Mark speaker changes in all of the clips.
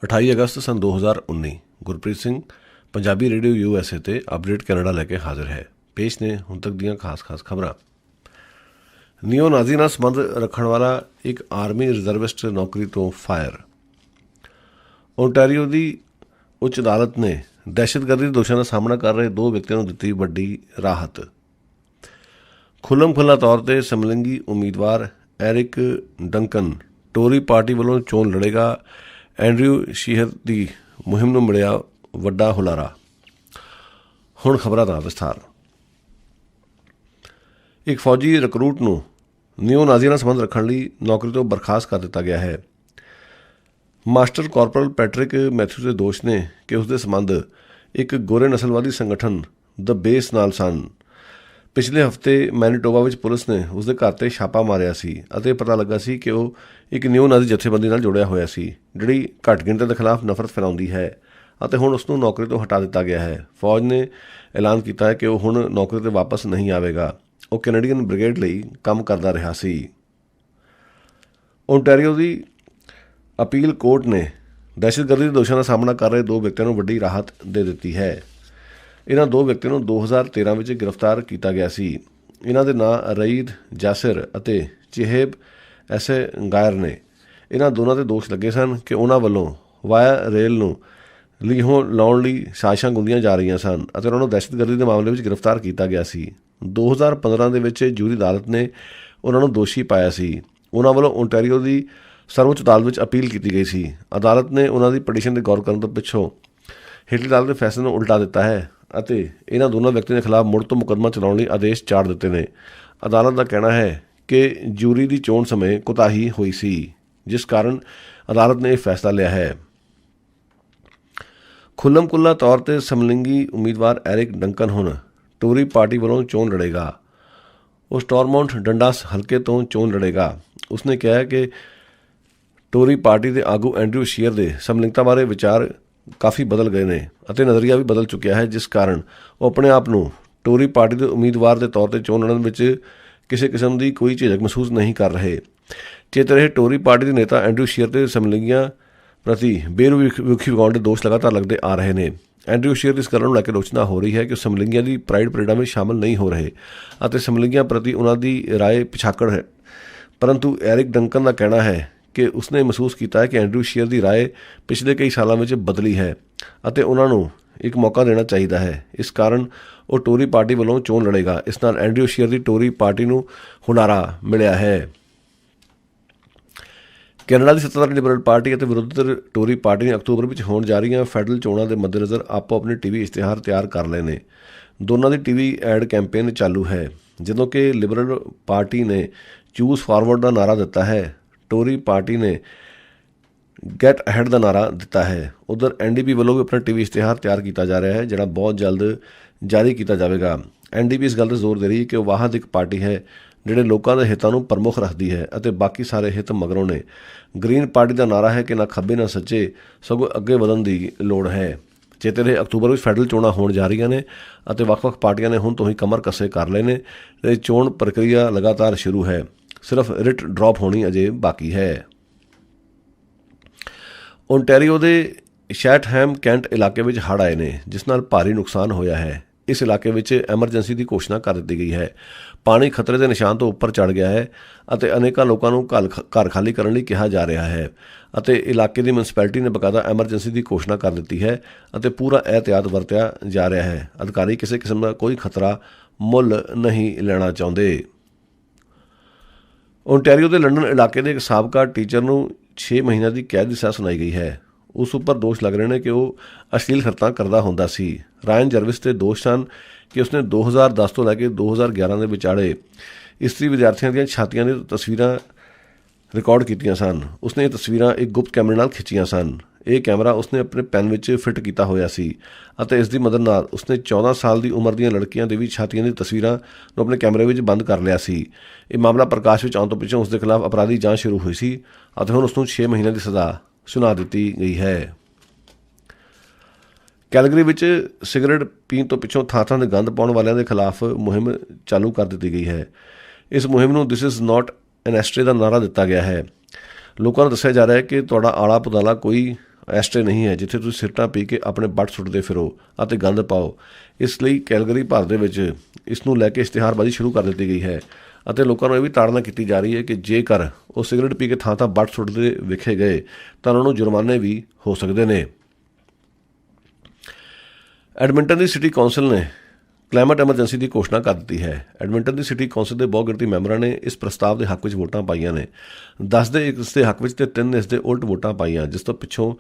Speaker 1: 28 ਅਗਸਤ ਸੰਨ 2019 Gurpreet Singh Punjabi radio USA ਤੇ update Canada ਲੈ ਕੇ ਹਾਜ਼ਰ ਹੈ। ਪੇਸ਼ ਨੇ ਹੁਣ ਤੱਕ ਦੀਆਂ ਖਾਸ ਖਬਰਾਂ। ਨਿਓ ਨਾਜ਼ੀ ਨਾਲ ਸੰਬੰਧ ਰੱਖਣ ਵਾਲਾ ਇੱਕ ਆਰਮੀ ਰਿਜ਼ਰਵਿਸਟ ਨੌਕਰੀ ਤੋਂ ਫਾਇਰ। ਓਨਟਾਰੀਓ ਦੀ ਉੱਚ ਅਦਾਲਤ ਨੇ ਦਹਿਸ਼ਤਗਰਦੀ ਦੇ ਦੋਸ਼ਾਂ ਦਾ ਸਾਹਮਣਾ ਕਰ ਰਹੇ 2 ਵਿਅਕਤੀਆਂ ਨੂੰ ਦਿੱਤੀ ਵੱਡੀ ਰਾਹਤ। ਖੁੱਲ੍ਹਾ ਤੌਰ 'ਤੇ ਸਮਲਿੰਗੀ ਉਮੀਦਵਾਰ ਐਰਿਕ ਡੰਕਨ ਟੋਰੀ ਪਾਰਟੀ ਵੱਲੋਂ ਚੋਣ ਲੜੇਗਾ। ਐਂਡਰਿਊ ਸ਼ੀਹਰ ਦੀ ਮੁਹਿੰਮ ਨੂੰ ਮਿਲਿਆ ਵੱਡਾ ਹੁਲਾਰਾ। ਹੁਣ ਖਬਰਾਂ ਦਾ ਵਿਸਥਾਰ। ਇੱਕ ਫੌਜੀ ਰਿਕਰੂਟ ਨੂੰ ਨਿਓ ਨਾਜ਼ੀ ਨਾਲ ਸੰਬੰਧ ਰੱਖਣ ਲਈ ਨੌਕਰੀ ਤੋਂ ਬਰਖਾਸਤ ਕਰ ਦਿੱਤਾ ਗਿਆ ਹੈ। ਮਾਸਟਰ ਕਾਰਪੋਰਲ ਪੈਟਰਿਕ ਮੈਥਿਊਜ਼ ਦੇ ਦੋਸ਼ ਨੇ ਕਿ ਉਸਦੇ ਸੰਬੰਧ ਇੱਕ ਗੋਰੇ ਨਸਲਵਾਦੀ ਸੰਗਠਨ ਦ ਬੇਸ ਨਾਲ ਸਨ। ਪਿਛਲੇ ਹਫ਼ਤੇ ਮੈਨੀਟੋਬਾ ਵਿੱਚ ਪੁਲਿਸ ਨੇ ਉਸਦੇ ਘਰ 'ਤੇ ਛਾਪਾ ਮਾਰਿਆ ਸੀ ਅਤੇ ਪਤਾ ਲੱਗਾ ਸੀ ਕਿ ਉਹ ਇੱਕ ਨਿਓ ਨਾਜ਼ੀ ਜਥੇਬੰਦੀ ਨਾਲ ਜੁੜਿਆ ਹੋਇਆ ਸੀ, ਜਿਹੜੀ ਘੱਟ ਗਿਣਤੀਆਂ ਦੇ ਖਿਲਾਫ ਨਫ਼ਰਤ ਫੈਲਾਉਂਦੀ ਹੈ ਅਤੇ ਹੁਣ ਉਸਨੂੰ ਨੌਕਰੀ ਤੋਂ ਹਟਾ ਦਿੱਤਾ ਗਿਆ ਹੈ। ਫੌਜ ਨੇ ਐਲਾਨ ਕੀਤਾ ਹੈ ਕਿ ਉਹ ਹੁਣ ਨੌਕਰੀ 'ਤੇ ਵਾਪਸ ਨਹੀਂ ਆਵੇਗਾ। ਉਹ ਕੈਨੇਡੀਅਨ ਬ੍ਰਿਗੇਡ ਲਈ ਕੰਮ ਕਰਦਾ ਰਿਹਾ ਸੀ। ਓਨਟਾਰੀਓ ਦੀ ਅਪੀਲ ਕੋਰਟ ਨੇ ਦਹਿਸ਼ਤਗਰਦੀ ਦੇ ਦੋਸ਼ਾਂ ਦਾ ਸਾਹਮਣਾ ਕਰ ਰਹੇ 2 ਵਿਅਕਤੀਆਂ ਨੂੰ ਵੱਡੀ ਰਾਹਤ ਦੇ ਦਿੱਤੀ ਹੈ। ਇਹਨਾਂ 2 ਵਿਅਕਤੀਆਂ ਨੂੰ 2013 ਵਿੱਚ ਗ੍ਰਿਫਤਾਰ ਕੀਤਾ ਗਿਆ ਸੀ। ਇਹਨਾਂ ਦੇ ਨਾਂ ਰਈਦ ਜਾਸਿਰ ਅਤੇ ਚਿਹੇਬ ਐਸੇ ਗਾਇਰ ਨੇ। ਇਹਨਾਂ ਦੋਨਾਂ 'ਤੇ ਦੋਸ਼ ਲੱਗੇ ਸਨ ਕਿ ਉਹਨਾਂ ਵੱਲੋਂ ਵਾਇਆ ਰੇਲ ਨੂੰ ਲੀਹੋਂ ਲਾਉਣ ਲਈ ਸਾਜ਼ਿਸ਼ਾਂ ਗੁੰਦੀਆਂ ਜਾ ਰਹੀਆਂ ਸਨ ਅਤੇ ਉਹਨਾਂ ਨੂੰ ਦਹਿਸ਼ਤਗਰਦੀ ਦੇ ਮਾਮਲੇ ਵਿੱਚ ਗ੍ਰਿਫਤਾਰ ਕੀਤਾ ਗਿਆ ਸੀ। 2015 ਦੇ ਵਿੱਚ ਜੂਰੀ ਅਦਾਲਤ ਨੇ ਉਹਨਾਂ ਨੂੰ ਦੋਸ਼ੀ ਪਾਇਆ ਸੀ। ਉਹਨਾਂ ਵੱਲੋਂ ਓਨਟਾਰੀਓ ਦੀ ਸਰਵਉੱਚ ਅਦਾਲਤ ਵਿੱਚ ਅਪੀਲ ਕੀਤੀ ਗਈ ਸੀ। ਅਦਾਲਤ ਨੇ ਉਹਨਾਂ ਦੀ ਪਟੀਸ਼ਨ 'ਤੇ ਗੌਰ ਕਰਨ ਤੋਂ ਪਿੱਛੋਂ ਹੇਠਲੀ ਅਦਾਲਤ ਦੇ ਫੈਸਲੇ ਨੂੰ ਉਲਟਾ ਦਿੱਤਾ ਹੈ ਅਤੇ ਇਹਨਾਂ ਦੋਨਾਂ ਵਿਅਕਤੀਆਂ ਦੇ ਖਿਲਾਫ ਮੁੜ ਤੋਂ ਮੁਕੱਦਮਾ ਚਲਾਉਣ ਲਈ ਆਦੇਸ਼ ਚਾੜ ਦਿੱਤੇ ਨੇ। ਅਦਾਲਤ ਦਾ ਕਹਿਣਾ ਹੈ ਕਿ ਜੂਰੀ ਦੀ ਚੋਣ ਸਮੇਂ ਕੋਤਾਹੀ ਹੋਈ ਸੀ, ਜਿਸ ਕਾਰਨ ਅਦਾਲਤ ਨੇ ਇਹ ਫੈਸਲਾ ਲਿਆ ਹੈ। ਖੁੱਲ੍ਹਾ ਤੌਰ 'ਤੇ ਸਮਲਿੰਗੀ ਉਮੀਦਵਾਰ ਐਰਿਕ ਡੰਕਨ ਹੁਣ ਟੋਰੀ ਪਾਰਟੀ ਵੱਲੋਂ ਚੋਣ ਲੜੇਗਾ। ਉਹ ਸਟੋਰਮੌਂਟ ਡੰਡਾਸ ਹਲਕੇ ਤੋਂ ਚੋਣ ਲੜੇਗਾ। ਉਸਨੇ ਕਿਹਾ ਕਿ ਟੋਰੀ ਪਾਰਟੀ ਦੇ ਆਗੂ ਐਂਡਰਿਊ ਸ਼ੀਅਰ ਦੇ ਸਮਲਿੰਗਤਾ ਬਾਰੇ ਵਿਚਾਰ ਕਾਫੀ ਬਦਲ ਗਏ ਨੇ ਅਤੇ ਨਜ਼ਰੀਆ ਵੀ ਬਦਲ ਚੁੱਕਿਆ ਹੈ, ਜਿਸ ਕਾਰਨ ਉਹ ਆਪਣੇ ਆਪ ਨੂੰ ਟੋਰੀ ਪਾਰਟੀ ਦੇ ਉਮੀਦਵਾਰ ਦੇ ਤੌਰ 'ਤੇ ਚੋਣ ਲੜਨ ਵਿੱਚ ਕਿਸੇ ਕਿਸਮ ਦੀ ਕੋਈ ਝਿਜਕ ਮਹਿਸੂਸ ਨਹੀਂ ਕਰ ਰਹੇ। ਚੇਤੇ ਰਹੇ, ਟੋਰੀ ਪਾਰਟੀ ਦੇ ਨੇਤਾ ਐਂਡਰਿਊ ਸ਼ੀਅਰ ਦੇ ਸਮਲਿੰਗੀਆਂ ਪ੍ਰਤੀ ਬੇਰੁਖੀ ਵਿਖਾਉਣ ਦੇ ਦੋਸ਼ ਲਗਾਤਾਰ ਲੱਗਦੇ ਆ ਰਹੇ ਨੇ। ਐਂਡਰਿਊ ਸ਼ੀਅਰ ਦੀ ਇਸ ਗੱਲ ਨੂੰ ਲੈ ਕੇ ਆਲੋਚਨਾ ਹੋ ਰਹੀ ਹੈ ਕਿ ਉਹ ਸਮਲਿੰਗੀਆਂ ਦੀ ਪ੍ਰਾਈਡ ਪਰੇਡਾਂ ਵਿੱਚ ਸ਼ਾਮਲ ਨਹੀਂ ਹੋ ਰਹੇ ਅਤੇ ਸਮਲਿੰਗੀਆਂ ਪ੍ਰਤੀ ਉਹਨਾਂ ਦੀ ਰਾਏ ਪਿਛਾਕੜ ਹੈ। ਪਰੰਤੂ ਐਰਿਕ ਡੰਕਨ ਦਾ ਕਹਿਣਾ ਹੈ ਕਿ ਉਸਨੇ ਮਹਿਸੂਸ ਕੀਤਾ ਹੈ ਕਿ ਐਂਡਰਿਊ ਸ਼ੀਅਰ ਦੀ ਰਾਏ ਪਿਛਲੇ ਕਈ ਸਾਲਾਂ ਵਿੱਚ ਬਦਲੀ ਹੈ ਅਤੇ ਉਹਨਾਂ ਨੂੰ ਇੱਕ ਮੌਕਾ ਦੇਣਾ ਚਾਹੀਦਾ ਹੈ। ਇਸ ਕਾਰਨ ਉਹ ਟੋਰੀ ਪਾਰਟੀ ਵੱਲੋਂ ਚੋਣ ਲੜੇਗਾ। ਇਸ ਨਾਲ ਐਂਡਰਿਊ ਸ਼ੀਅਰ ਦੀ ਟੋਰੀ ਪਾਰਟੀ ਨੂੰ ਹੁਲਾਰਾ ਮਿਲਿਆ ਹੈ। ਕੈਨੇਡਾ ਦੀ ਸੱਤਾਧਾਰੀ ਲਿਬਰਲ ਪਾਰਟੀ ਅਤੇ ਵਿਰੋਧੀ ਟੋਰੀ ਪਾਰਟੀ ਨੇ ਅਕਤੂਬਰ ਵਿੱਚ ਹੋਣ ਜਾ ਰਹੀਆਂ ਫੈਡਰਲ ਚੋਣਾਂ ਦੇ ਮੱਦੇਨਜ਼ਰ ਆਪੋ ਆਪਣੇ ਟੀਵੀ ਇਸ਼ਤਿਹਾਰ ਤਿਆਰ ਕਰ ਲਏ ਨੇ। ਦੋਨਾਂ ਦੀ ਟੀਵੀ ਐਡ ਕੈਂਪੇਨ ਚਾਲੂ ਹੈ। ਜਦੋਂ ਕਿ ਲਿਬਰਲ ਪਾਰਟੀ ਨੇ ਚੂਜ਼ ਫਾਰਵਰਡ ਦਾ ਨਾਅਰਾ ਦਿੱਤਾ ਹੈ, ਟੋਰੀ ਪਾਰਟੀ ਨੇ ਗੈਟ ਅਹੈਡ ਦਾ ਨਾਅਰਾ ਦਿੱਤਾ ਹੈ। ਉਧਰ NDP ਵੱਲੋਂ ਵੀ ਆਪਣਾ ਟੀਵੀ ਇਸ਼ਤਿਹਾਰ ਤਿਆਰ ਕੀਤਾ ਜਾ ਰਿਹਾ ਹੈ, ਜਿਹੜਾ ਬਹੁਤ ਜਲਦ ਜਾਰੀ ਕੀਤਾ ਜਾਵੇਗਾ। NDP ਇਸ ਗੱਲ 'ਤੇ ਜ਼ੋਰ ਦੇ ਰਹੀ ਹੈ ਕਿ ਉਹ ਵਾਹਦ ਇੱਕ ਪਾਰਟੀ ਹੈ ਜਿਹੜੇ ਲੋਕਾਂ ਦੇ ਹਿੱਤਾਂ ਨੂੰ ਪ੍ਰਮੁੱਖ ਰੱਖਦੀ ਹੈ ਅਤੇ ਬਾਕੀ ਸਾਰੇ ਹਿੱਤ ਮਗਰੋਂ ਨੇ। ਗ੍ਰੀਨ ਪਾਰਟੀ ਦਾ ਨਾਅਰਾ ਹੈ ਕਿ ਨਾ ਖੱਬੇ ਨਾ ਸੱਚੇ, ਸਗੋਂ ਅੱਗੇ ਵਧਣ ਦੀ ਲੋੜ ਹੈ। ਚੇਤੇ ਰਹੇ, ਅਕਤੂਬਰ ਵਿੱਚ ਫੈਡਰਲ ਚੋਣਾਂ ਹੋਣ ਜਾ ਰਹੀਆਂ ਨੇ ਅਤੇ ਵੱਖ-ਵੱਖ ਪਾਰਟੀਆਂ ਨੇ ਹੁਣ ਤੋਂ ਹੀ ਕਮਰ ਕੱਸੇ ਕਰ ਲਏ ਨੇ ਅਤੇ ਚੋਣ ਪ੍ਰਕਿਰਿਆ ਲਗਾਤਾਰ ਸ਼ੁਰੂ ਹੈ। ਸਿਰਫ ਰਿਟ ਡਰਾਪ ਹੋਣੀ ਅਜੇ ਬਾਕੀ ਹੈ। ਓਨਟਾਰੀਓ ਦੇ ਸ਼ੈਟਹੈਮ ਕੈਂਟ ਇਲਾਕੇ ਵਿੱਚ ਹੜ੍ਹ ਆਏ ਨੇ, ਜਿਸ ਨਾਲ ਭਾਰੀ ਨੁਕਸਾਨ ਹੋਇਆ ਹੈ। ਇਸ ਇਲਾਕੇ ਵਿੱਚ ਐਮਰਜੈਂਸੀ ਦੀ ਘੋਸ਼ਣਾ ਕਰ ਦਿੱਤੀ ਗਈ ਹੈ। ਪਾਣੀ ਖਤਰੇ ਦੇ ਨਿਸ਼ਾਨ ਤੋਂ ਉੱਪਰ ਚੜ੍ਹ ਗਿਆ ਹੈ ਅਤੇ ਅਨੇਕਾਂ ਲੋਕਾਂ ਨੂੰ ਘਰ ਖਾਲੀ ਕਰਨ ਲਈ ਕਿਹਾ ਜਾ ਰਿਹਾ ਹੈ ਅਤੇ ਇਲਾਕੇ ਦੀ ਮਿਊਨਿਸਪੈਲਿਟੀ ਨੇ ਬਕਾਇਦਾ ਐਮਰਜੈਂਸੀ ਦੀ ਘੋਸ਼ਣਾ ਕਰ ਦਿੱਤੀ ਹੈ ਅਤੇ ਪੂਰਾ ਇਹਤਿਆਤ ਵਰਤਿਆ ਜਾ ਰਿਹਾ ਹੈ। ਅਧਿਕਾਰੀ ਕਿਸੇ ਕਿਸਮ ਦਾ ਕੋਈ ਖਤਰਾ ਮੁੱਲ ਨਹੀਂ ਲੈਣਾ ਚਾਹੁੰਦੇ। ਓਨਟਾਰੀਓ ਦੇ ਲੰਡਨ ਇਲਾਕੇ ਦੇ ਇੱਕ ਸਾਬਕਾ ਟੀਚਰ ਨੂੰ 6 ਮਹੀਨਿਆਂ ਦੀ ਕੈਦ ਦੀ ਸਜ਼ਾ ਸੁਣਾਈ ਗਈ ਹੈ। ਉਸ ਉੱਪਰ ਦੋਸ਼ ਲੱਗ ਰਹੇ ਨੇ ਕਿ ਉਹ ਅਸ਼ਲੀਲ ਹਰਕਤਾਂ ਕਰਦਾ ਹੁੰਦਾ ਸੀ। ਰਾਇਨ ਜਰਵਿਸ ਦੇ ਦੋਸ਼ ਸਨ ਕਿ ਉਸਨੇ 2010 ਤੋਂ ਲੈ ਕੇ 2011 ਦੇ ਵਿਚਾਲੇ ਇਸਤਰੀ ਵਿਦਿਆਰਥੀਆਂ ਦੀਆਂ ਛਾਤੀਆਂ ਦੀਆਂ ਤਸਵੀਰਾਂ ਰਿਕਾਰਡ ਕੀਤੀਆਂ ਸਨ। ਉਸਨੇ ਇਹ ਤਸਵੀਰਾਂ ਇੱਕ ਗੁਪਤ ਕੈਮਰੇ ਨਾਲ ਖਿੱਚੀਆਂ ਸਨ। ਇਹ ਕੈਮਰਾ ਉਸਨੇ ਆਪਣੇ ਪੈਨ ਵਿੱਚ ਫਿੱਟ ਕੀਤਾ ਹੋਇਆ ਸੀ ਅਤੇ ਇਸ ਦੀ ਮਦਦ ਨਾਲ ਉਸਨੇ 14 ਸਾਲ ਦੀ ਉਮਰ ਦੀਆਂ ਲੜਕੀਆਂ ਦੇ ਵੀ ਛਾਤੀਆਂ ਦੀਆਂ ਤਸਵੀਰਾਂ ਨੂੰ ਆਪਣੇ ਕੈਮਰੇ ਵਿੱਚ ਬੰਦ ਕਰ ਲਿਆ ਸੀ। ਇਹ ਮਾਮਲਾ ਪ੍ਰਕਾਸ਼ ਵਿੱਚ ਆਉਣ ਤੋਂ ਪਿੱਛੋਂ ਉਸ ਦੇ ਖਿਲਾਫ ਅਪਰਾਧੀ ਜਾਂਚ ਸ਼ੁਰੂ ਹੋਈ ਸੀ ਅਤੇ ਹੁਣ ਉਸ ਨੂੰ 6 ਮਹੀਨਿਆਂ ਦੀ ਸਜ਼ਾ ਸੁਣਾ ਦਿੱਤੀ ਗਈ ਹੈ। ਕੈਲਗਰੀ ਵਿੱਚ ਸਿਗਰਟ ਪੀਣ ਤੋਂ ਪਿੱਛੋਂ ਥਾਂ-ਥਾਂ 'ਤੇ ਗੰਦ ਪਾਉਣ ਵਾਲਿਆਂ ਦੇ ਖਿਲਾਫ ਮੁਹਿੰਮ ਚਾਲੂ ਕਰ ਦਿੱਤੀ ਗਈ ਹੈ। ਇਸ ਮੁਹਿੰਮ ਨੂੰ ਦਿਸ ਇਜ਼ ਨਾਟ ਐਨ ਐਸਟਰੇ ਦਾ ਨਾਅਰਾ ਦਿੱਤਾ ਗਿਆ ਹੈ। ਲੋਕਾਂ ਨੂੰ ਦੱਸਿਆ ਜਾ ਰਿਹਾ ਹੈ ਕਿ ਤੁਹਾਡਾ ਆਲਾ ਪੁਦਾਲਾ ਕੋਈ ਐਸਟੇ ਨਹੀਂ ਹੈ ਜਿੱਥੇ ਤੁਸੀਂ ਸਿਰਟਾਂ ਪੀ ਕੇ ਆਪਣੇ ਬੱਟ ਸੁੱਟਦੇ ਫਿਰੋ ਅਤੇ ਗੰਦ ਪਾਓ। ਇਸ ਲਈ ਕੈਲਗਰੀ ਭਾਰਤ ਦੇ ਵਿੱਚ ਇਸ ਨੂੰ ਲੈ ਕੇ ਇਸ਼ਤਿਹਾਰਬਾਜ਼ੀ ਸ਼ੁਰੂ ਕਰ ਦਿੱਤੀ ਗਈ ਹੈ ਅਤੇ ਲੋਕਾਂ ਨੂੰ ਇਹ ਵੀ ਤਾੜਨਾ ਕੀਤੀ ਜਾ ਰਹੀ ਹੈ ਕਿ ਜੇਕਰ ਉਹ ਸਿਗਰਟ ਪੀ ਕੇ ਥਾਂ ਬੱਟ ਸੁੱਟਦੇ ਵਿਖੇ ਗਏ ਤਾਂ ਉਹਨਾਂ ਨੂੰ ਜੁਰਮਾਨੇ ਵੀ ਹੋ ਸਕਦੇ ਨੇ। ਐਡਮਿੰਟਨ ਦੀ ਸਿਟੀ ਕੌਂਸਲ ਨੇ ਕਲਾਈਮੇਟ ਐਮਰਜੈਂਸੀ ਦੀ ਘੋਸ਼ਣਾ ਕਰ ਦਿੱਤੀ ਹੈ। ਐਡਮਿੰਟਨ ਦੀ ਸਿਟੀ ਕੌਂਸਲ ਦੇ ਬਹੁਗਿਣਤੀ ਮੈਂਬਰਾਂ ਨੇ ਇਸ ਪ੍ਰਸਤਾਵ ਦੇ ਹੱਕ ਵਿੱਚ ਵੋਟਾਂ ਪਾਈਆਂ ਨੇ। 10 ਦੇ ਇਸ ਦੇ ਹੱਕ ਵਿੱਚ ਤੇ 3 ਇਸ ਦੇ ਉਲਟ ਵੋਟਾਂ ਪਾਈਆਂ, ਜਿਸ ਤੋਂ ਪਿੱਛੋਂ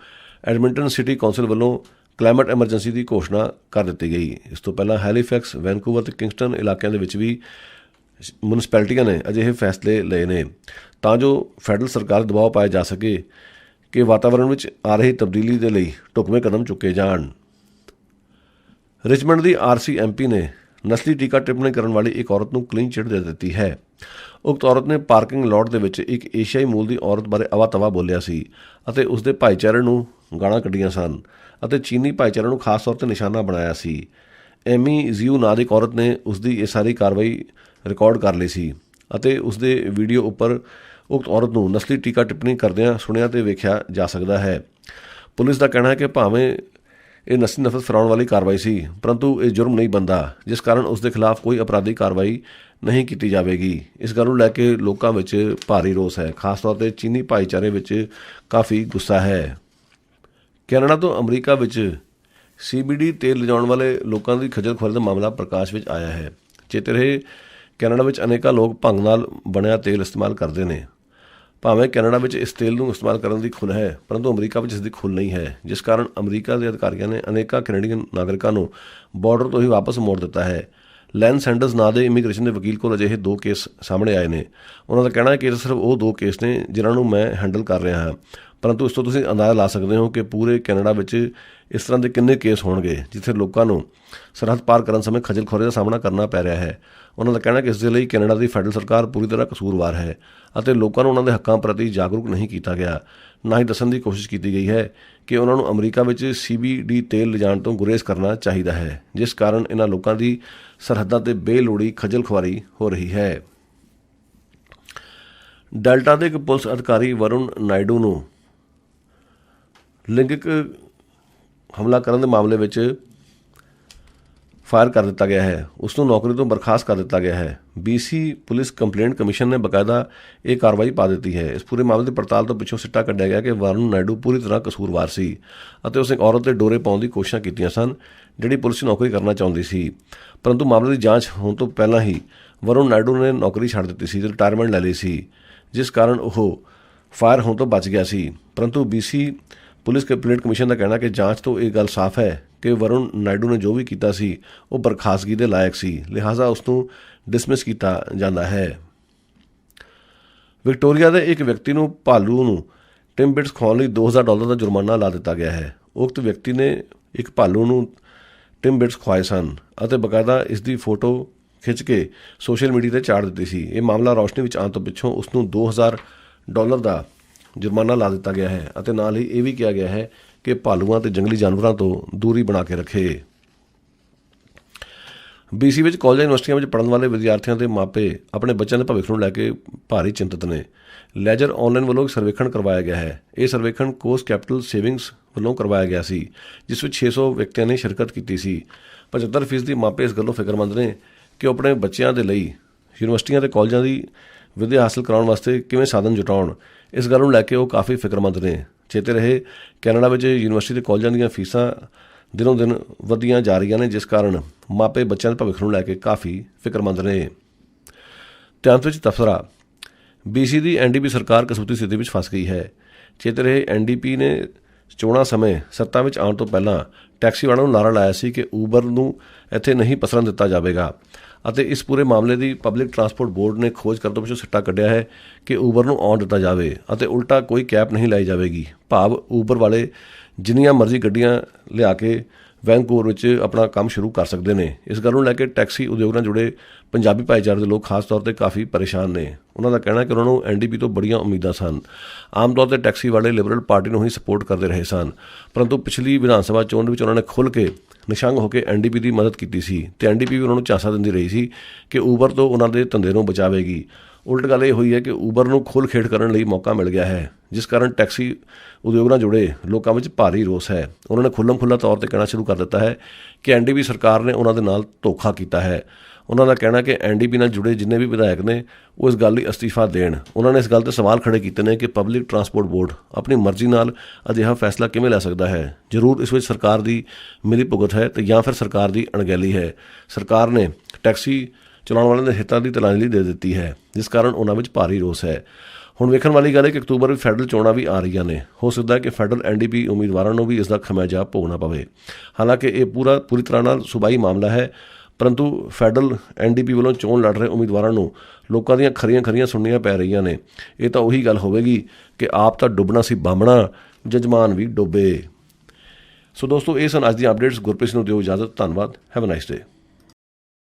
Speaker 1: ਐਡਮਿੰਟਨ ਸਿਟੀ ਕੌਂਸਲ ਵੱਲੋਂ ਕਲਾਈਮੇਟ ਐਮਰਜੈਂਸੀ ਦੀ ਘੋਸ਼ਣਾ ਕਰ ਦਿੱਤੀ ਗਈ। ਇਸ ਤੋਂ ਪਹਿਲਾਂ ਹੈਲੀਫੈਕਸ, ਵੈਨਕੂਵਰ ਅਤੇ ਕਿੰਗਸਟਨ ਇਲਾਕਿਆਂ ਦੇ ਵਿੱਚ ਵੀ ਮਿਊਨਿਸਪੈਲਿਟੀਆਂ ਨੇ ਅਜਿਹੇ ਫੈਸਲੇ ਲਏ ਨੇ ਤਾਂ ਜੋ ਫੈਡਰਲ ਸਰਕਾਰ ਦਬਾਅ ਪਾਇਆ ਜਾ ਸਕੇ ਕਿ ਵਾਤਾਵਰਣ ਵਿੱਚ ਆ ਰਹੀ ਤਬਦੀਲੀ ਦੇ ਲਈ ਢੁਕਵੇਂ ਕਦਮ ਚੁੱਕੇ ਜਾਣ। ਰਿਚਮੰਡ ਦੀ ਆਰਸੀ ਐਮਪੀ ਨੇ ਨਸਲੀ ਟੀਕਾ ਟਿੱਪਣੀ ਕਰਨ ਵਾਲੀ ਇੱਕ ਔਰਤ ਨੂੰ ਕਲੀਨ ਚਿੱਟ ਦੇ ਦਿੱਤੀ ਹੈ। ਉਕਤ ਔਰਤ ਨੇ ਪਾਰਕਿੰਗ ਲਾਟ ਦੇ ਵਿੱਚ ਇੱਕ ਏਸ਼ੀਆਈ ਮੂਲ ਦੀ ਔਰਤ ਬਾਰੇ ਅਵਾ-ਤਵਾ ਬੋਲਿਆ ਸੀ ਅਤੇ ਉਸ ਦੇ ਭਾਈਚਾਰੇ ਨੂੰ ਗਾਲਾਂ ਕੱਢੀਆਂ ਸਨ ਅਤੇ ਚੀਨੀ ਭਾਈਚਾਰੇ ਨੂੰ ਖਾਸ ਤੌਰ 'ਤੇ ਨਿਸ਼ਾਨਾ ਬਣਾਇਆ ਸੀ। ਐਮੀ ਜ਼ਿਊ ਨਾਂ ਦੀ ਇੱਕ ਔਰਤ ਨੇ ਉਸ ਦੀ ਇਹ ਸਾਰੀ ਕਾਰਵਾਈ ਰਿਕਾਰਡ ਕਰ ਲਈ ਸੀ ਅਤੇ ਉਸ ਦੇ ਵੀਡੀਓ ਉੱਪਰ ਉਕਤ ਔਰਤ ਨੂੰ ਨਸਲੀ ਟੀਕਾ ਟਿੱਪਣੀ ਕਰਦਿਆਂ ਸੁਣਿਆ ਤੇ ਵੇਖਿਆ ਜਾ ਸਕਦਾ ਹੈ। ਪੁਲਿਸ ਦਾ ਕਹਿਣਾ ਹੈ ਕਿ ਭਾਵੇਂ ਇਹ ਨਸਲੀ ਨਫ਼ਰਤ ਫੈਲਾਉਣ ਵਾਲੀ ਕਾਰਵਾਈ ਸੀ, ਪਰੰਤੂ ਇਹ ਜੁਰਮ ਨਹੀਂ ਬਣਦਾ, ਜਿਸ ਕਾਰਨ ਉਸ ਦੇ ਖਿਲਾਫ ਕੋਈ ਅਪਰਾਧੀ ਕਾਰਵਾਈ ਨਹੀਂ ਕੀਤੀ ਜਾਵੇਗੀ। ਇਸ ਗੱਲ ਨੂੰ ਲੈ ਕੇ ਲੋਕਾਂ ਵਿੱਚ ਭਾਰੀ ਰੋਸ ਹੈ, ਖਾਸ ਤੌਰ 'ਤੇ ਚੀਨੀ ਭਾਈਚਾਰੇ ਵਿੱਚ ਕਾਫੀ ਗੁੱਸਾ ਹੈ। ਕੈਨੇਡਾ ਤੋਂ ਅਮਰੀਕਾ ਵਿੱਚ CBD ਤੇਲ ਲਿਜਾਉਣ ਵਾਲੇ ਲੋਕਾਂ ਦੀ ਖੱਜਲ ਖੁਆਰੀ ਦਾ ਮਾਮਲਾ ਪ੍ਰਕਾਸ਼ ਵਿੱਚ ਆਇਆ ਹੈ। ਚੇਤੇ ਰਹੇ, ਕੈਨੇਡਾ ਵਿੱਚ ਅਨੇਕਾਂ ਲੋਕ ਭੰਗ ਨਾਲ ਬਣਿਆ ਤੇਲ ਇਸਤੇਮਾਲ ਕਰਦੇ ਨੇ। ਭਾਵੇਂ ਕੈਨੇਡਾ ਵਿੱਚ ਇਸ ਤੇਲ ਨੂੰ ਇਸਤੇਮਾਲ ਕਰਨ ਦੀ ਖੁੱਲ੍ਹ ਹੈ, ਪਰੰਤੂ ਅਮਰੀਕਾ ਵਿੱਚ ਇਸ ਦੀ ਖੁੱਲ੍ਹ ਨਹੀਂ ਹੈ, ਜਿਸ ਕਾਰਨ ਅਮਰੀਕਾ ਦੇ ਅਧਿਕਾਰੀਆਂ ਨੇ ਅਨੇਕਾਂ ਕੈਨੇਡੀਅਨ ਨਾਗਰਿਕਾਂ ਨੂੰ ਬਾਰਡਰ ਤੋਂ ਹੀ ਵਾਪਸ ਮੋੜ ਦਿੱਤਾ ਹੈ। ਲੈਨ ਸੈਂਡਰਸ ਨਾਂ ਦੇ ਇਮੀਗ੍ਰੇਸ਼ਨ ਦੇ ਵਕੀਲ ਕੋਲ ਅਜਿਹੇ 2 ਕੇਸ ਸਾਹਮਣੇ ਆਏ ਨੇ। ਉਹਨਾਂ ਦਾ ਕਹਿਣਾ ਹੈ ਕਿ ਇਹ ਸਿਰਫ ਉਹ 2 ਕੇਸ ਨੇ ਜਿਨ੍ਹਾਂ ਨੂੰ ਮੈਂ ਹੈਂਡਲ ਕਰ ਰਿਹਾ ਹਾਂ, ਪਰੰਤੂ ਇਸ ਤੋਂ ਤੁਸੀਂ ਅੰਦਾਜ਼ਾ ਲਾ ਸਕਦੇ ਹੋ ਕਿ ਪੂਰੇ ਕੈਨੇਡਾ ਵਿੱਚ ਇਸ ਤਰ੍ਹਾਂ ਦੇ ਕਿੰਨੇ ਕੇਸ ਹੋਣਗੇ ਜਿੱਥੇ ਲੋਕਾਂ ਨੂੰ ਸਰਹੱਦ ਪਾਰ ਕਰਨ ਸਮੇਂ ਖੱਜਲ ਖੁਆਰੀ ਦਾ ਸਾਹਮਣਾ ਕਰਨਾ ਪੈ ਰਿਹਾ ਹੈ। ਉਹਨਾਂ ਦਾ ਕਹਿਣਾ ਕਿ ਇਸ ਦੇ ਲਈ ਕੈਨੇਡਾ ਦੀ ਫੈਡਰਲ ਸਰਕਾਰ ਪੂਰੀ ਤਰ੍ਹਾਂ ਕਸੂਰਵਾਰ ਹੈ ਅਤੇ ਲੋਕਾਂ ਨੂੰ ਉਹਨਾਂ ਦੇ ਹੱਕਾਂ ਪ੍ਰਤੀ ਜਾਗਰੂਕ ਨਹੀਂ ਕੀਤਾ ਗਿਆ। ਨਾ ਹੀ ਦੱਸਣ ਦੀ ਕੋਸ਼ਿਸ਼ ਕੀਤੀ ਗਈ ਹੈ ਕਿ ਉਹਨਾਂ ਨੂੰ ਅਮਰੀਕਾ ਵਿੱਚ CBD ਤੇਲ ਲਿਜਾਣ ਤੋਂ ਗੁਰੇਜ਼ ਕਰਨਾ ਚਾਹੀਦਾ ਹੈ, ਜਿਸ ਕਾਰਨ ਇਹਨਾਂ ਲੋਕਾਂ ਦੀ ਸਰਹੱਦਾਂ 'ਤੇ ਬੇਲੋੜੀ ਖੱਜਲ ਖੁਆਰੀ ਹੋ ਰਹੀ ਹੈ। ਡੈਲਟਾ ਦੇ ਇੱਕ ਪੁਲਿਸ ਅਧਿਕਾਰੀ ਵਰੁਣ ਨਾਇਡੂ ਨੂੰ ਲਿੰਗਕ ਹਮਲਾ ਕਰਨ ਦੇ ਮਾਮਲੇ ਵਿੱਚ ਫਾਇਰ ਕਰ ਦਿੱਤਾ ਗਿਆ ਹੈ। ਉਸ ਨੂੰ ਨੌਕਰੀ ਤੋਂ ਬਰਖਾਸਤ ਕਰ ਦਿੱਤਾ ਗਿਆ ਹੈ। BC ਪੁਲਿਸ ਕੰਪਲੇਂਟ ਕਮਿਸ਼ਨ ਨੇ ਬਕਾਇਦਾ ਇਹ ਕਾਰਵਾਈ ਪਾ ਦਿੱਤੀ ਹੈ। ਇਸ ਪੂਰੇ ਮਾਮਲੇ ਦੀ ਪੜਤਾਲ ਤੋਂ ਪਿੱਛੋਂ ਸਿੱਟਾ ਕੱਢਿਆ ਗਿਆ ਕਿ ਵਰੁਣ ਨਾਇਡੂ ਪੂਰੀ ਤਰ੍ਹਾਂ ਕਸੂਰਵਾਰ ਸੀ ਅਤੇ ਉਸ ਨੇ ਔਰਤ 'ਤੇ ਡੋਰੇ ਪਾਉਣ ਦੀ ਕੋਸ਼ਿਸ਼ਾਂ ਕੀਤੀਆਂ ਸਨ ਜਿਹੜੀ ਪੁਲਿਸ 'ਚ ਨੌਕਰੀ ਕਰਨਾ ਚਾਹੁੰਦੀ ਸੀ, ਪਰੰਤੂ ਮਾਮਲੇ ਦੀ ਜਾਂਚ ਹੋਣ ਤੋਂ ਪਹਿਲਾਂ ਹੀ ਵਰੁਣ ਨਾਇਡੂ ਨੇ ਨੌਕਰੀ ਛੱਡ ਦਿੱਤੀ ਸੀ ਅਤੇ ਰਿਟਾਇਰਮੈਂਟ ਲੈ ਲਈ ਸੀ, ਜਿਸ ਕਾਰਨ ਉਹ ਫਾਇਰ ਹੋਣ ਤੋਂ ਬਚ ਗਿਆ ਸੀ। ਪਰੰਤੂ BC ਪੁਲਿਸ ਕੰਪਲੇਂਟ ਕਮਿਸ਼ਨ ਦਾ ਕਹਿਣਾ ਕਿ ਜਾਂਚ ਤੋਂ ਇਹ ਗੱਲ ਸਾਫ਼ ਹੈ ਕਿ ਵਰੁਣ ਨਾਇਡੂ ਨੇ ਜੋ ਵੀ ਕੀਤਾ ਸੀ ਉਹ ਬਰਖਾਸਤਗੀ ਦੇ ਲਾਇਕ ਸੀ, ਲਿਹਾਜ਼ਾ ਉਸ ਨੂੰ ਡਿਸਮਿਸ ਕੀਤਾ ਜਾਂਦਾ ਹੈ। ਵਿਕਟੋਰੀਆ ਦੇ ਇੱਕ ਵਿਅਕਤੀ ਨੂੰ ਭਾਲੂ ਨੂੰ ਟਿਮਬਿਟਸ ਖਵਾਉਣ ਲਈ $2000 ਦਾ ਜੁਰਮਾਨਾ ਲਾ ਦਿੱਤਾ ਗਿਆ ਹੈ। ਉਕਤ ਵਿਅਕਤੀ ਨੇ ਇੱਕ ਭਾਲੂ ਨੂੰ ਟਿਮਬਿਟਸ ਖਵਾਏ ਸਨ ਅਤੇ ਬਕਾਇਦਾ ਇਸ ਦੀ ਫੋਟੋ ਖਿੱਚ ਕੇ ਸੋਸ਼ਲ ਮੀਡੀਆ 'ਤੇ ਚਾੜ ਦਿੱਤੀ ਸੀ। ਇਹ ਮਾਮਲਾ ਰੌਸ਼ਨੀ ਵਿੱਚ ਆਉਣ ਤੋਂ ਪਿੱਛੋਂ ਉਸ ਨੂੰ $2000 ਦਾ ਜੁਰਮਾਨਾ ਲਾ ਦਿੱਤਾ ਗਿਆ ਹੈ ਅਤੇ ਨਾਲ ਹੀ ਇਹ ਵੀ ਕਿਹਾ ਗਿਆ ਹੈ ਕਿ ਭਾਲੂਆਂ ਅਤੇ ਜੰਗਲੀ ਜਾਨਵਰਾਂ ਤੋਂ ਦੂਰੀ ਬਣਾ ਕੇ ਰੱਖੇ। BC ਵਿੱਚ ਕਾਲਜਾਂ ਯੂਨੀਵਰਸਿਟੀਆਂ ਵਿੱਚ ਪੜ੍ਹਨ ਵਾਲੇ ਵਿਦਿਆਰਥੀਆਂ ਦੇ ਮਾਪੇ ਆਪਣੇ ਬੱਚਿਆਂ ਦੇ ਭਵਿੱਖ ਨੂੰ ਲੈ ਕੇ ਭਾਰੀ ਚਿੰਤਤ ਨੇ। ਲੈਜਰ ਆਨਲਾਈਨ ਵੱਲੋਂ ਇੱਕ ਸਰਵੇਖਣ ਕਰਵਾਇਆ ਗਿਆ ਹੈ। ਇਹ ਸਰਵੇਖਣ ਕੋਸਟ ਕੈਪੀਟਲ ਸੇਵਿੰਗਸ ਵੱਲੋਂ ਕਰਵਾਇਆ ਗਿਆ ਸੀ, ਜਿਸ ਵਿੱਚ 600 ਵਿਅਕਤੀਆਂ ਨੇ ਸ਼ਿਰਕਤ ਕੀਤੀ ਸੀ। 75% ਮਾਪੇ ਇਸ ਗੱਲੋਂ ਫਿਕਰਮੰਦ ਨੇ ਕਿ ਉਹ ਆਪਣੇ ਬੱਚਿਆਂ ਦੇ ਲਈ ਯੂਨੀਵਰਸਿਟੀਆਂ ਅਤੇ ਕਾਲਜਾਂ ਦੀ ਵਿੱਦਿਆ ਹਾਸਲ ਕਰਾਉਣ ਵਾਸਤੇ ਕਿਵੇਂ ਸਾਧਨ ਜੁਟਾਉਣ। ਇਸ ਗੱਲ ਨੂੰ ਲੈ ਕੇ ਉਹ ਕਾਫੀ ਫਿਕਰਮੰਦ ਨੇ। ਚੇਤੇ ਰਹੇ, ਕੈਨੇਡਾ ਵਿੱਚ ਯੂਨੀਵਰਸਿਟੀ ਅਤੇ ਕਾਲਜਾਂ ਦੀਆਂ ਫੀਸਾਂ ਦਿਨੋਂ ਦਿਨ ਵਧੀਆਂ ਜਾ ਰਹੀਆਂ ਨੇ, ਜਿਸ ਕਾਰਨ ਮਾਪੇ ਬੱਚਿਆਂ ਦੇ ਭਵਿੱਖ ਨੂੰ ਲੈ ਕੇ ਕਾਫੀ ਫਿਕਰਮੰਦ ਨੇ। ਤੇ ਅੰਤ ਵਿੱਚ ਤਬਸਰਾ, BC ਦੀ NDP ਸਰਕਾਰ ਕਸੂਤੀ ਸਥਿਤੀ ਵਿੱਚ ਫਸ ਗਈ ਹੈ। ਚੇਤੇ ਰਹੇ, NDP ਨੇ ਚੋਣਾਂ ਸਮੇਂ ਸੱਤਾ ਵਿੱਚ ਆਉਣ ਤੋਂ ਪਹਿਲਾਂ ਟੈਕਸੀ ਵਾਲਿਆਂ ਨੂੰ ਨਾਅਰਾ ਲਾਇਆ ਸੀ ਕਿ ਊਬਰ ਨੂੰ ਇੱਥੇ ਨਹੀਂ ਪਸਰਨ ਦਿੱਤਾ ਜਾਵੇਗਾ ਅਤੇ ਇਸ ਪੂਰੇ ਮਾਮਲੇ ਦੀ ਪਬਲਿਕ ਟਰਾਂਸਪੋਰਟ ਬੋਰਡ ਨੇ ਖੋਜ ਕਰਨ ਤੋਂ ਪਿੱਛੋਂ ਸਿੱਟਾ ਕੱਢਿਆ ਹੈ ਕਿ ਊਬਰ ਨੂੰ ਆਉਣ ਦਿੱਤਾ ਜਾਵੇ ਅਤੇ ਉਲਟਾ ਕੋਈ ਕੈਪ ਨਹੀਂ ਲਾਈ ਜਾਵੇਗੀ। ਭਾਵ ਊਬਰ ਵਾਲੇ ਜਿੰਨੀਆਂ ਮਰਜ਼ੀ ਗੱਡੀਆਂ ਲਿਆ ਕੇ ਵੈਨਕੂਵਰ ਵਿੱਚ ਆਪਣਾ ਕੰਮ ਸ਼ੁਰੂ ਕਰ ਸਕਦੇ ਨੇ। ਇਸ ਗੱਲ ਨੂੰ ਲੈ ਕੇ ਟੈਕਸੀ ਉਦਯੋਗ ਨਾਲ ਜੁੜੇ ਪੰਜਾਬੀ ਭਾਈਚਾਰੇ ਦੇ ਲੋਕ ਖਾਸ ਤੌਰ 'ਤੇ ਕਾਫੀ ਪਰੇਸ਼ਾਨ ਨੇ। ਉਹਨਾਂ ਦਾ ਕਹਿਣਾ ਕਿ ਉਹਨਾਂ ਨੂੰ NDP ਤੋਂ ਬੜੀਆਂ ਉਮੀਦਾਂ ਸਨ। ਆਮ ਤੌਰ 'ਤੇ ਟੈਕਸੀ ਵਾਲੇ ਲਿਬਰਲ ਪਾਰਟੀ ਨੂੰ ਹੀ ਸਪੋਰਟ ਕਰਦੇ ਰਹੇ ਸਨ, ਪਰੰਤੂ ਪਿਛਲੀ ਵਿਧਾਨ ਸਭਾ ਚੋਣ ਵਿੱਚ ਉਹਨਾਂ ਨੇ ਖੁੱਲ੍ਹ ਕੇ ਨਿਸ਼ੰਗ ਹੋ ਕੇ NDP ਦੀ ਮਦਦ ਕੀਤੀ ਸੀ ਅਤੇ NDP ਵੀ ਉਹਨਾਂ ਨੂੰ ਝਾਂਸਾ ਦਿੰਦੀ ਰਹੀ ਸੀ ਕਿ ਊਬਰ ਤੋਂ ਉਹਨਾਂ ਦੇ ਧੰਦੇ ਨੂੰ ਬਚਾਵੇਗੀ। ਉਲਟ ਗੱਲ ਇਹ ਹੋਈ ਹੈ ਕਿ ਊਬਰ ਨੂੰ ਖੁੱਲ੍ਹ ਖੇਡ ਕਰਨ ਲਈ ਮੌਕਾ ਮਿਲ ਗਿਆ ਹੈ, ਜਿਸ ਕਾਰਨ ਟੈਕਸੀ ਉਦਯੋਗ ਨਾਲ ਜੁੜੇ ਲੋਕਾਂ ਵਿੱਚ ਭਾਰੀ ਰੋਸ ਹੈ। ਉਹਨਾਂ ਨੇ ਖੁੱਲ੍ਹ ਤੌਰ 'ਤੇ ਕਹਿਣਾ ਸ਼ੁਰੂ ਕਰ ਦਿੱਤਾ ਹੈ ਕਿ NDP ਸਰਕਾਰ ਨੇ ਉਹਨਾਂ ਦੇ ਨਾਲ ਧੋਖਾ ਕੀਤਾ ਹੈ। ਉਹਨਾਂ ਦਾ ਕਹਿਣਾ ਕਿ NDP ਨਾਲ ਜੁੜੇ ਜਿੰਨੇ ਵੀ ਵਿਧਾਇਕ ਨੇ ਉਹ ਇਸ ਗੱਲ ਲਈ ਅਸਤੀਫਾ ਦੇਣ। ਉਹਨਾਂ ਨੇ ਇਸ ਗੱਲ 'ਤੇ ਸਵਾਲ ਖੜੇ ਕੀਤੇ ਨੇ ਕਿ ਪਬਲਿਕ ਟਰਾਂਸਪੋਰਟ ਬੋਰਡ ਆਪਣੀ ਮਰਜ਼ੀ ਨਾਲ ਅਜਿਹਾ ਫੈਸਲਾ ਕਿਵੇਂ ਲੈ ਸਕਦਾ ਹੈ। ਜ਼ਰੂਰ ਇਸ ਵਿੱਚ ਸਰਕਾਰ ਦੀ ਮਿਲੀ ਭੁਗਤ ਹੈ ਤੇ ਜਾਂ ਫਿਰ ਸਰਕਾਰ ਦੀ ਅਣਗਹਿਲੀ ਹੈ। ਸਰਕਾਰ ਨੇ ਟੈਕਸੀ ਚਲਾਉਣ ਵਾਲਿਆਂ ਦੇ ਹਿੱਤਾਂ ਦੀ ਤਲਾਸ਼ੀ ਦੇ ਦਿੱਤੀ ਹੈ, ਜਿਸ ਕਾਰਨ ਉਹਨਾਂ ਵਿੱਚ ਭਾਰੀ ਰੋਸ ਹੈ। ਹੁਣ ਵੇਖਣ ਵਾਲੀ ਗੱਲ ਹੈ ਕਿ ਅਕਤੂਬਰ ਵਿੱਚ ਫੈਡਰਲ ਚੋਣਾਂ ਵੀ ਆ ਰਹੀਆਂ ਨੇ। ਹੋ ਸਕਦਾ ਹੈ ਕਿ ਫੈਡਰਲ NDP ਉਮੀਦਵਾਰਾਂ ਨੂੰ ਵੀ ਇਸ ਦਾ ਖਮਿਆਜਾ ਭੋਗਣਾ ਪਵੇ। ਹਾਲਾਂਕਿ ਇਹ ਪੂਰੀ ਤਰ੍ਹਾਂ ਨਾਲ ਸੂਬਾਈ ਮਾਮਲਾ ਹੈ, ਪਰੰਤੂ ਫੈਡਰਲ NDP ਵੱਲੋਂ ਚੋਣ ਲੜ ਰਹੇ ਉਮੀਦਵਾਰਾਂ ਨੂੰ ਲੋਕਾਂ ਦੀਆਂ ਖਰੀਆਂ ਸੁਣਨੀਆਂ ਪੈ ਰਹੀਆਂ ਨੇ। ਇਹ ਤਾਂ ਉਹੀ ਗੱਲ ਹੋਵੇਗੀ ਕਿ ਆਪ ਤਾਂ ਡੁੱਬਣਾ ਸੀ ਬਾਹਮਣਾ, ਜਜਮਾਨ ਵੀ ਡੁੱਬੇ। ਸੋ ਦੋਸਤੋ, ਇਹ ਸਨ ਅੱਜ ਦੀਆਂ ਅਪਡੇਟਸ। ਗੁਰਪ੍ਰੀਤ ਸਿੰਘ ਨੂੰ ਦਿਓ ਇਜਾਜ਼ਤ। ਧੰਨਵਾਦ। Have a nice day.